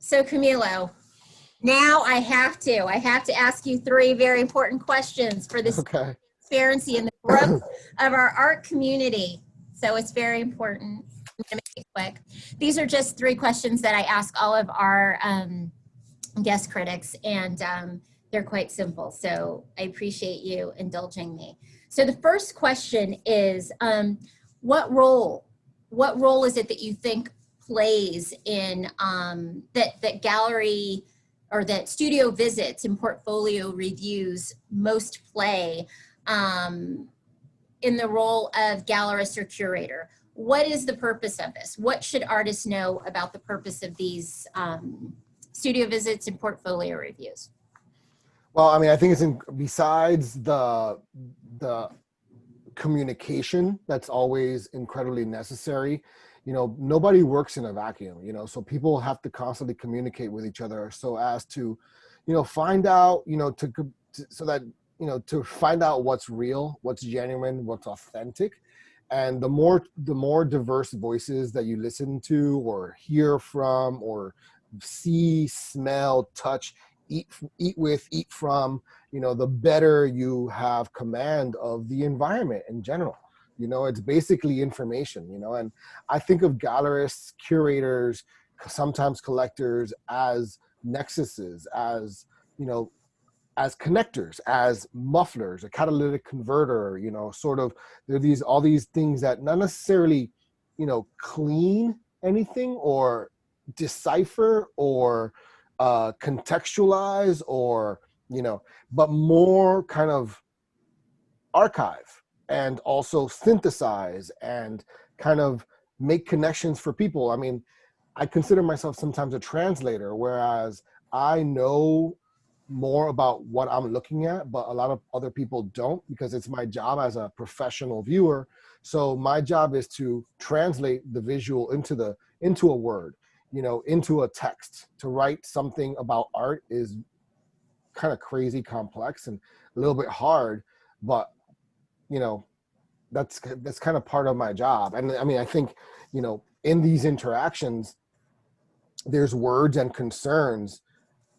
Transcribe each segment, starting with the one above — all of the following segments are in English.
So Camilo, now I have to ask you three very important questions for this Okay. transparency and the growth of our art community. So it's very important. I'm going to make it quick. These are just three questions that I ask all of our guest critics, and they're quite simple. So I appreciate you indulging me. So the first question is, what role is it that you think plays in that gallery or that studio visits and portfolio reviews most play in the role of gallerist or curator? What is the purpose of this? What should artists know about the purpose of these studio visits and portfolio reviews? Well, I mean, I think besides the communication that's always incredibly necessary. Nobody works in a vacuum. So people have to constantly communicate with each other so as to, find out, to find out what's real, what's genuine, what's authentic. And the more diverse voices that you listen to or hear from or see, smell, touch, eat with, eat from, the better you have command of the environment in general. It's basically information, and I think of gallerists, curators, sometimes collectors as nexuses, as, as connectors, as mufflers, a catalytic converter, sort of, there are all these things that not necessarily, clean anything or decipher or contextualize or, but more kind of archive and also synthesize and kind of make connections for people. I mean, I consider myself sometimes a translator, whereas I know more about what I'm looking at, but a lot of other people don't, because it's my job as a professional viewer. So my job is to translate the visual into a word, into a text. To write something about art is kind of crazy complex and a little bit hard, but that's kind of part of my job. And I mean, I think, in these interactions, there's words and concerns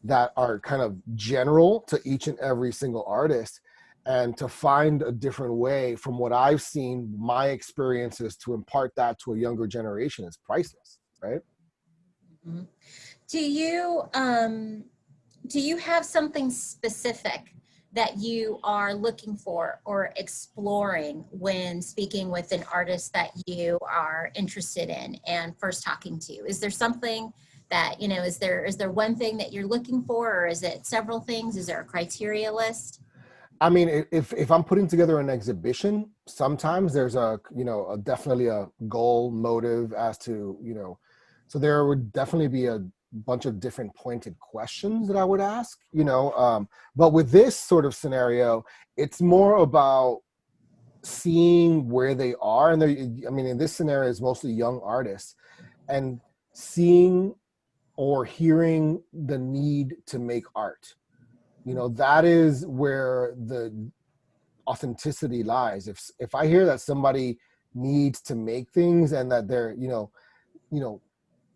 that are kind of general to each and every single artist, and to find a different way from what I've seen, my experiences, to impart that to a younger generation is priceless, right? Mm-hmm. Do you have something specific that you are looking for or exploring when speaking with an artist that you are interested in and first talking to? Is there something that, is there one thing that you're looking for, or is it several things? Is there a criteria list? I mean, if I'm putting together an exhibition, sometimes there's definitely a goal motive as to, so there would definitely be a bunch of different pointed questions that I would ask, but with this sort of scenario, it's more about seeing where they are. And I mean, in this scenario, it's mostly young artists, and seeing or hearing the need to make art. That is where the authenticity lies. If I hear that somebody needs to make things, and that they're,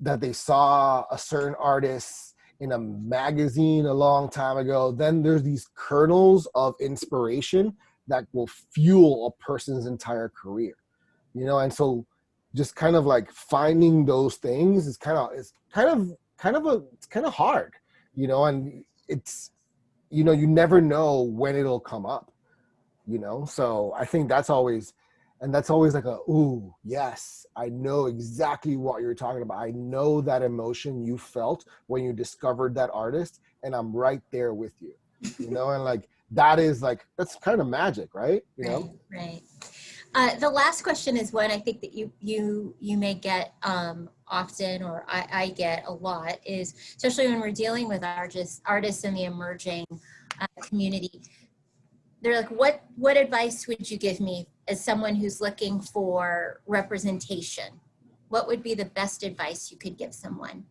that they saw a certain artist in a magazine a long time ago, then there's these kernels of inspiration that will fuel a person's entire career. And so just kind of like finding those things is kind of hard, and it's, you never know when it'll come up, so I think that's always like ooh, yes, I know exactly what you're talking about. I know that emotion you felt when you discovered that artist, and I'm right there with you, and like, that's kind of magic, right? Right. The last question is one I think that you may get often, or I get a lot, is especially when we're dealing with artists in the emerging community. They're like, what advice would you give me as someone who's looking for representation? What would be the best advice you could give someone?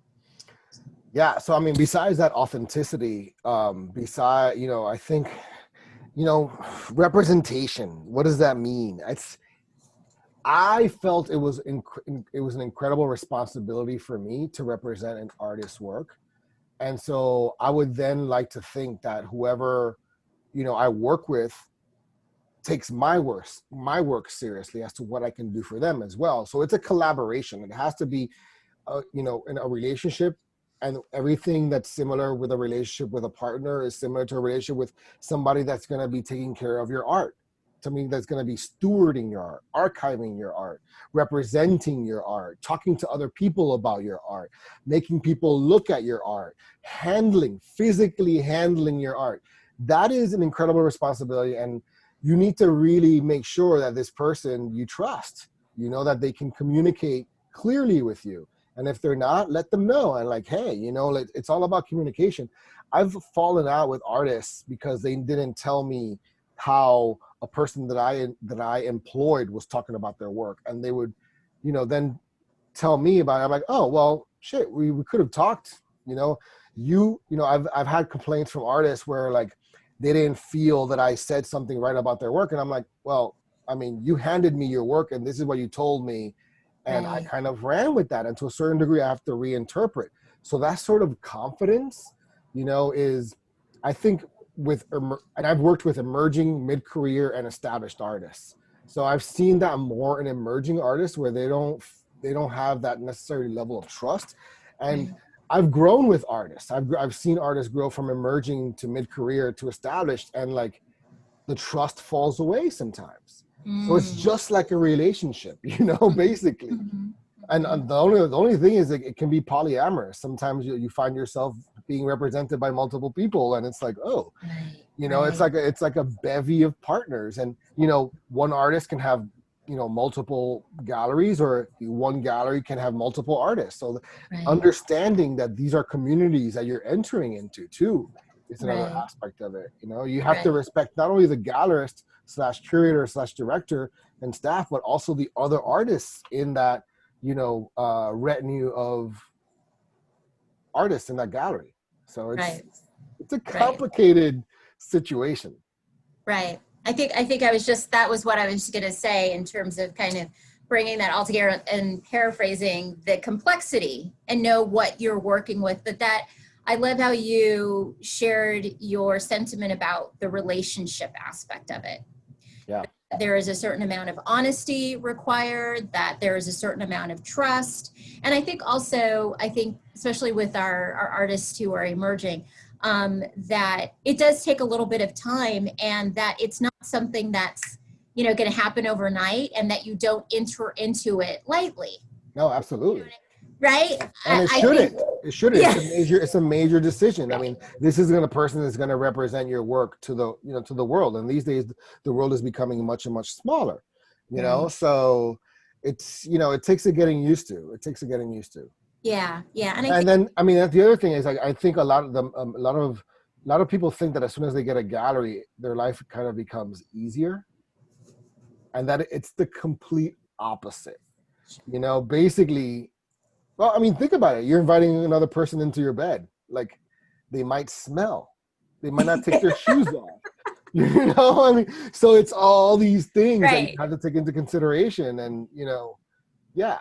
Yeah, so I mean, besides that authenticity, I think, representation, what does that mean? I felt it was an incredible responsibility for me to represent an artist's work. And so I would then like to think that whoever, I work with takes my work seriously as to what I can do for them as well. So it's a collaboration. It has to be, in a relationship, and everything that's similar with a relationship with a partner is similar to a relationship with somebody that's going to be taking care of your art, something that's going to be stewarding your art, archiving your art, representing your art, talking to other people about your art, making people look at your art, physically handling your art. That is an incredible responsibility, and you need to really make sure that this person you trust, that they can communicate clearly with you. And if they're not, let them know. And like, hey, it's all about communication. I've fallen out with artists because they didn't tell me how a person that I employed was talking about their work. And they would, then tell me about it. I'm like, oh, well, shit, we could have talked, I've had complaints from artists where like, they didn't feel that I said something right about their work. And I'm like, well, I mean, you handed me your work and this is what you told me. And I kind of ran with that. And to a certain degree, I have to reinterpret. So that sort of confidence, is, I think and I've worked with emerging, mid-career, and established artists. So I've seen that more in emerging artists where they don't have that necessary level of trust. And I've grown with artists. I've seen artists grow from emerging to mid-career to established, and like the trust falls away sometimes. So it's just like a relationship, basically. And the only thing is that it can be polyamorous. Sometimes you find yourself being represented by multiple people, and it's like, oh, it's like a bevy of partners. And one artist can have multiple galleries, or one gallery can have multiple artists. So understanding that these are communities that you're entering into too is another aspect of it. You have to respect not only the gallerist / curator / director and staff, but also the other artists in that retinue of artists in that gallery. So it's a complicated situation. Right. I think that was what I was going to say in terms of kind of bringing that all together and paraphrasing the complexity and know what you're working with. But that, I love how you shared your sentiment about the relationship aspect of it. Yeah. There is a certain amount of honesty required, that there is a certain amount of trust. And I think also, especially with our artists who are emerging, that it does take a little bit of time, and that it's not something that's, going to happen overnight, and that you don't enter into it lightly. No, absolutely. Right? And it shouldn't. Yeah. It's a major decision. I mean, this is a person that's going to represent your work to the world. And these days, the world is becoming much and much smaller. So it's it takes a getting used to. Yeah. And then I mean, the other thing is, like, I think a lot of people think that as soon as they get a gallery, their life kind of becomes easier, and that it's the complete opposite. Basically. Well, I mean, think about it. You're inviting another person into your bed. Like, they might smell. They might not take their shoes off. I mean, so it's all these things that you have to take into consideration. And, yeah.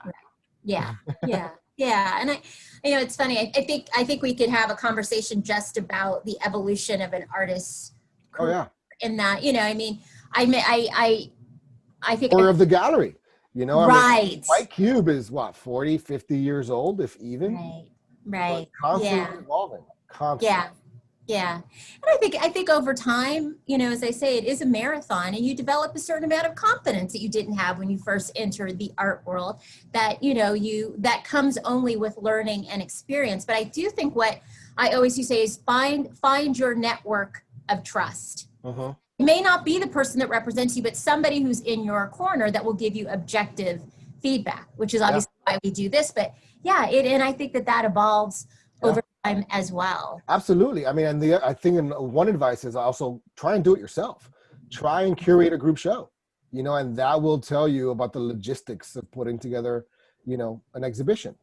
Yeah. And it's funny. I think we could have a conversation just about the evolution of an artist's career. Oh, yeah. In that, I think. Or of the gallery. I mean, White Cube is what, 40, 50 years old, if even. Right. But constantly evolving. Constantly. Yeah. And I think over time, as I say, it is a marathon, and you develop a certain amount of confidence that you didn't have when you first entered the art world, that, that comes only with learning and experience. But I do think what I always used to say is find your network of trust. Uh-huh. It may not be the person that represents you, but somebody who's in your corner that will give you objective feedback, which is obviously why we do this. But and I think that evolves over time as well. Absolutely. I mean, and I think one advice is also try and do it yourself. Try and curate a group show, and that will tell you about the logistics of putting together, an exhibition.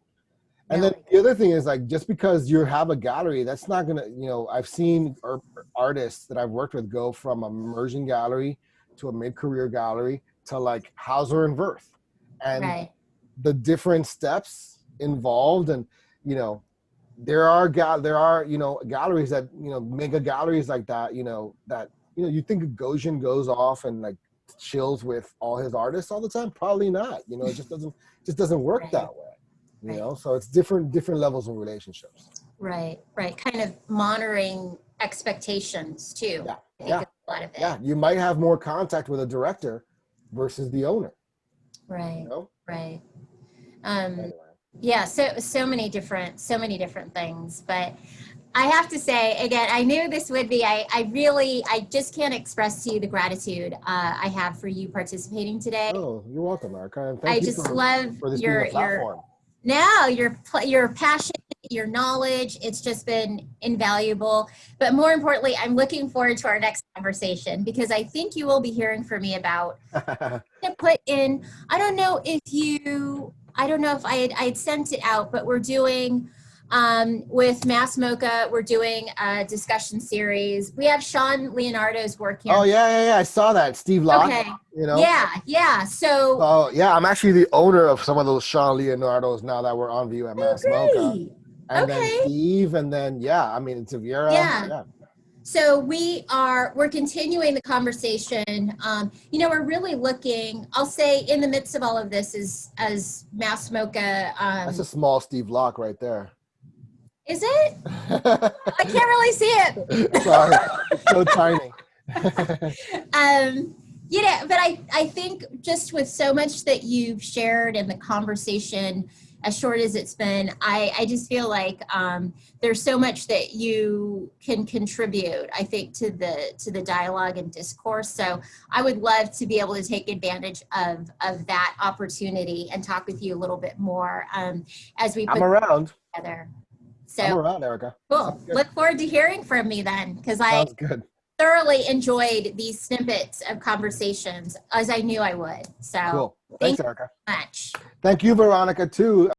And then the other thing is, like, just because you have a gallery, that's not going to, I've seen artists that I've worked with go from a emerging gallery to a mid-career gallery to like Hauser and Wirth. And the different steps involved, and, there are galleries that mega galleries like that, that you think Gauguin goes off and like chills with all his artists all the time. Probably not. It just doesn't work Right. that way. So it's different Right, levels of relationships. right. Kind of monitoring expectations too. Yeah, I think yeah, is a lot of it. yeah. You might have more contact with a director versus the owner. Right, right. Anyway. Yeah, so many different things, but I have to say again, I knew this would be. I just can't express to you the gratitude I have for you participating today. Oh, you're welcome, Erica, and I thank you just love for this being a platform. your passion, your knowledge. It's just been invaluable. But more importantly, I'm looking forward to our next conversation because I think you will be hearing from me about to put in. I don't know if I had sent it out, but we're doing with Mass Mocha, we're doing a discussion series. We have Sean Leonardo's work here. Oh yeah. I saw that. Steve Locke. Okay. Yeah. So. Oh yeah, I'm actually the owner of some of those Sean Leonardos now that we're on view at Mass Mocha. And then Steve, and then it's Vera. Yeah. So we're continuing the conversation. We're really looking, I'll say in the midst of all of this as Mass Mocha. That's a small Steve Locke right there. Is it? I can't really see it. Sorry, it's so tiny. But I think just with so much that you've shared and the conversation, as short as it's been, I just feel like there's so much that you can contribute, I think, to the dialogue and discourse. So I would love to be able to take advantage of that opportunity and talk with you a little bit more as we put I'm around. Together. So I'm around, Erica. Cool. Look forward to hearing from me then, because Sounds good. Thoroughly enjoyed these snippets of conversations as I knew I would. So cool. Thank Thanks, Erica. you so much. Thank you, Veronica, too.